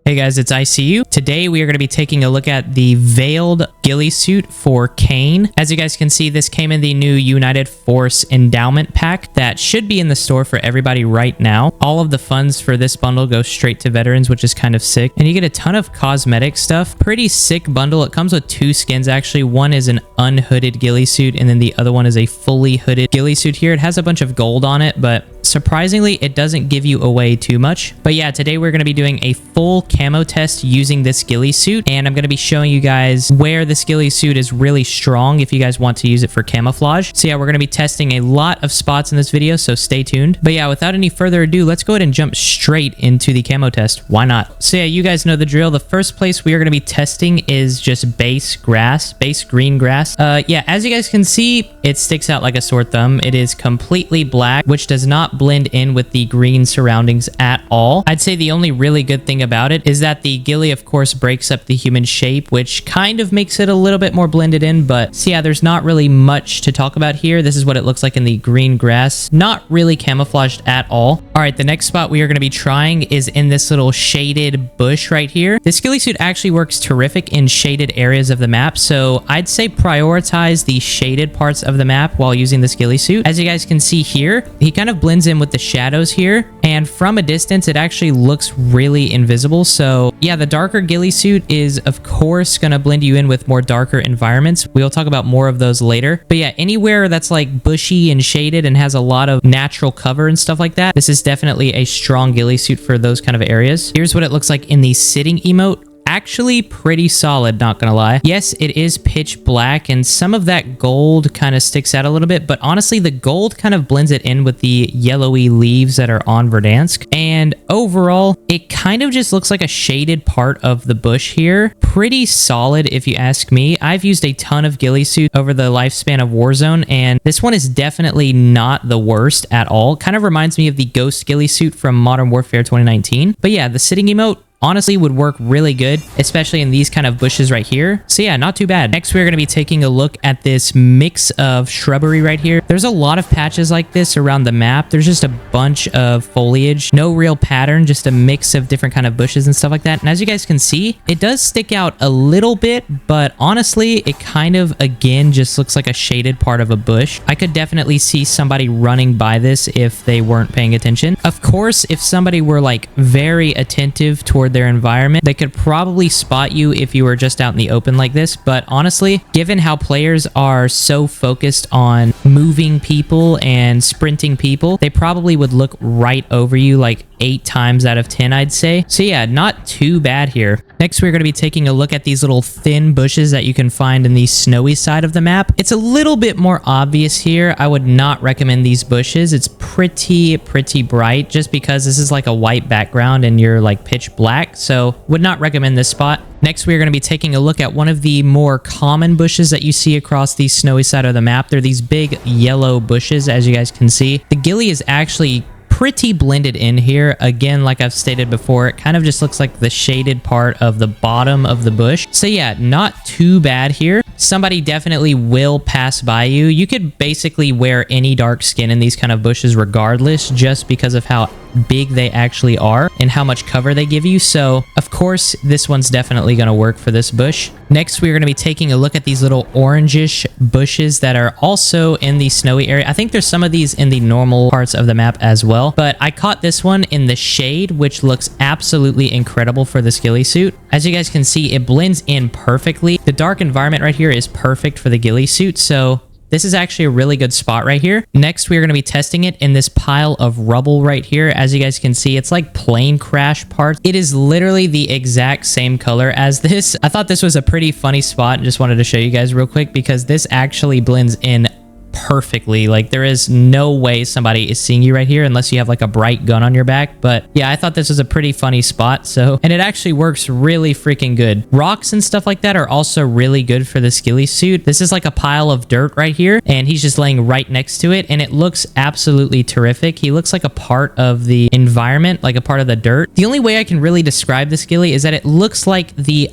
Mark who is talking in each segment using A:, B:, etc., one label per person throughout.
A: Hey guys, it's ICU. Today we are going to be taking a look at the Veiled Ghillie suit for Kane. As you guys can see, this came in the new United Force Endowment Pack that should be in the store for everybody right now. All of the funds for this bundle go straight to veterans, which is kind of sick. And you get a ton of cosmetic stuff. Pretty sick bundle. It comes with two skins actually. One is an unhooded Ghillie suit, and then the other one is a fully hooded Ghillie suit here. It has a bunch of gold on it, but surprisingly, it doesn't give you away too much. But yeah, today we're going to be doing a full camo test using this Ghillie suit, and I'm going to be showing you guys where this Ghillie suit is really strong if you guys want to use it for camouflage. So yeah, we're going to be testing a lot of spots in this video, so stay tuned. But yeah, without any further ado, let's go ahead and jump straight into the camo test. Why not? So yeah, you guys know the drill. The first place we are going to be testing is just base green grass. Yeah, as you guys can see, it sticks out like a sore thumb. It is completely black, which does not blend in with the green surroundings at all. I'd say the only really good thing about it is that the Ghillie, of course, breaks up the human shape, which kind of makes it a little bit more blended in. But so yeah, there's not really much to talk about here. This is what it looks like in the green grass. Not really camouflaged at all. All right, the next spot we are going to be trying is in this little shaded bush right here. This Ghillie suit actually works terrific in shaded areas of the map, so I'd say prioritize the shaded parts of the map while using this Ghillie suit. As you guys can see here, he kind of blends in with the shadows here, and from a distance it actually looks really invisible. So yeah, the darker Ghillie suit is of course going to blend you in with more darker environments. We'll talk about more of those later. But yeah, anywhere that's like bushy and shaded and has a lot of natural cover and stuff like that, this is definitely a strong Ghillie suit for those kind of areas. Here's what it looks like in the sitting emote. Actually pretty solid, not gonna lie. Yes, it is pitch black and some of that gold kind of sticks out a little bit, but honestly the gold kind of blends it in with the yellowy leaves that are on Verdansk, and overall it kind of just looks like a shaded part of the bush here. Pretty solid if you ask me. I've used a ton of Ghillie suits over the lifespan of Warzone, and this one is definitely not the worst at all. Kind of reminds me of the Ghost Ghillie suit from Modern Warfare 2019. But yeah, the sitting emote honestly would work really good, especially in these kind of bushes right here. So yeah, not too bad. Next, we're going to be taking a look at this mix of shrubbery right here. There's a lot of patches like this around the map. There's just a bunch of foliage, no real pattern, just a mix of different kind of bushes and stuff like that. And as you guys can see, it does stick out a little bit, but honestly, it kind of, again, just looks like a shaded part of a bush. I could definitely see somebody running by this if they weren't paying attention. Of course, if somebody were like very attentive toward their environment, they could probably spot you if you were just out in the open like this. But honestly, given how players are so focused on moving people and sprinting people, they probably would look right over you like 8 times out of 10, I'd say. So yeah, not too bad here. Next, we're going to be taking a look at these little thin bushes that you can find in the snowy side of the map. It's a little bit more obvious here. I would not recommend these bushes. It's pretty bright just because this is like a white background and you're like pitch black. So would not recommend this spot. Next, we're going to be taking a look at one of the more common bushes that you see across the snowy side of the map. They're these big yellow bushes, as you guys can see. The Ghillie is actually pretty blended in here. Again, like I've stated before, it kind of just looks like the shaded part of the bottom of the bush. So yeah, not too bad here. Somebody definitely will pass by you. You could basically wear any dark skin in these kind of bushes regardless, just because of how big they actually are and how much cover they give you. So of course this one's definitely going to work for this bush. Next, we're going to be taking a look at these little orangish bushes that are also in the snowy area. I think there's some of these in the normal parts of the map as well, but I caught this one in the shade, which looks absolutely incredible for this Ghillie suit. As you guys can see, it blends in perfectly. The dark environment right here is perfect for the Ghillie suit, so this is actually a really good spot right here. Next, we're going to be testing it in this pile of rubble right here. As you guys can see, it's like plane crash parts. It is literally the exact same color as this. I thought this was a pretty funny spot and just wanted to show you guys real quick because this actually blends in perfectly. Like there is no way somebody is seeing you right here unless you have like a bright gun on your back. But yeah, I thought this was a pretty funny spot. So, and it actually works really freaking good. Rocks and stuff like that are also really good for the Ghillie suit. This is like a pile of dirt right here and he's just laying right next to it and it looks absolutely terrific. He looks like a part of the environment, like a part of the dirt. The only way I can really describe this Ghillie is that it looks like the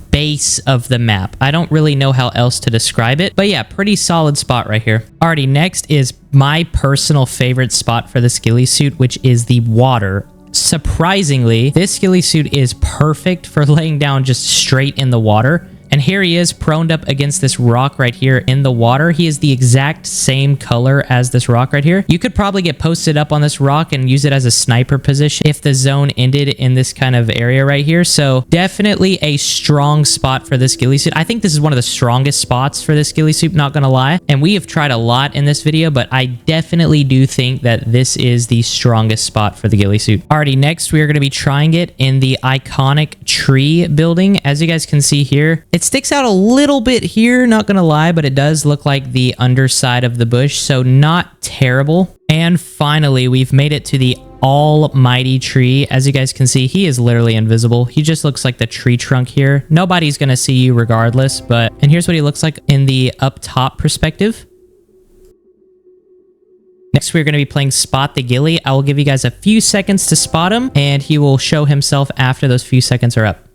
A: base of the map. I don't really know how else to describe it, but yeah, pretty solid spot right here. Alrighty, next is my personal favorite spot for this Ghillie suit, which is the water. surprisingly, this ghillie suit is perfect for laying down just straight in the water. And here he is proned up against this rock right here in the water. He is the exact same color as this rock right here. You could probably get posted up on this rock and use it as a sniper position if the zone ended in this kind of area right here. So definitely a strong spot for this ghillie suit. I think this is one of the strongest spots for this ghillie suit, not gonna lie. And we have tried a lot in this video, but I definitely do think that this is the strongest spot for the ghillie suit. Alrighty, next we are gonna be trying it in the iconic tree building. As you guys can see here, it sticks out a little bit here, not gonna lie, but it does look like the underside of the bush, so not terrible. And finally, we've made it to the almighty tree. As you guys can see, he is literally invisible. He just looks like the tree trunk here. Nobody's gonna see you regardless, and here's what he looks like in the up top perspective. Next, we're going to be playing Spot the Ghillie. I will give you guys a few seconds to spot him, and he will show himself after those few seconds are up.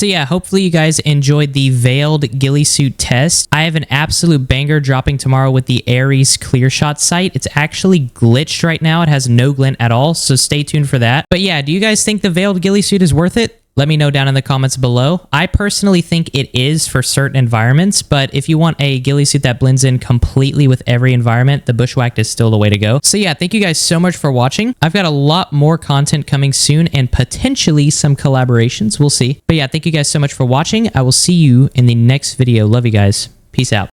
A: So yeah, hopefully you guys enjoyed the veiled ghillie suit test. I have an absolute banger dropping tomorrow with the Ares clear shot sight. It's actually glitched right now. It has no glint at all, so stay tuned for that. But yeah, do you guys think the veiled ghillie suit is worth it? Let me know down in the comments below. I personally think it is for certain environments, but if you want a ghillie suit that blends in completely with every environment, the bushwhacked is still the way to go. So yeah, thank you guys so much for watching. I've got a lot more content coming soon and potentially some collaborations. We'll see. But yeah, thank you guys so much for watching. I will see you in the next video. Love you guys. Peace out.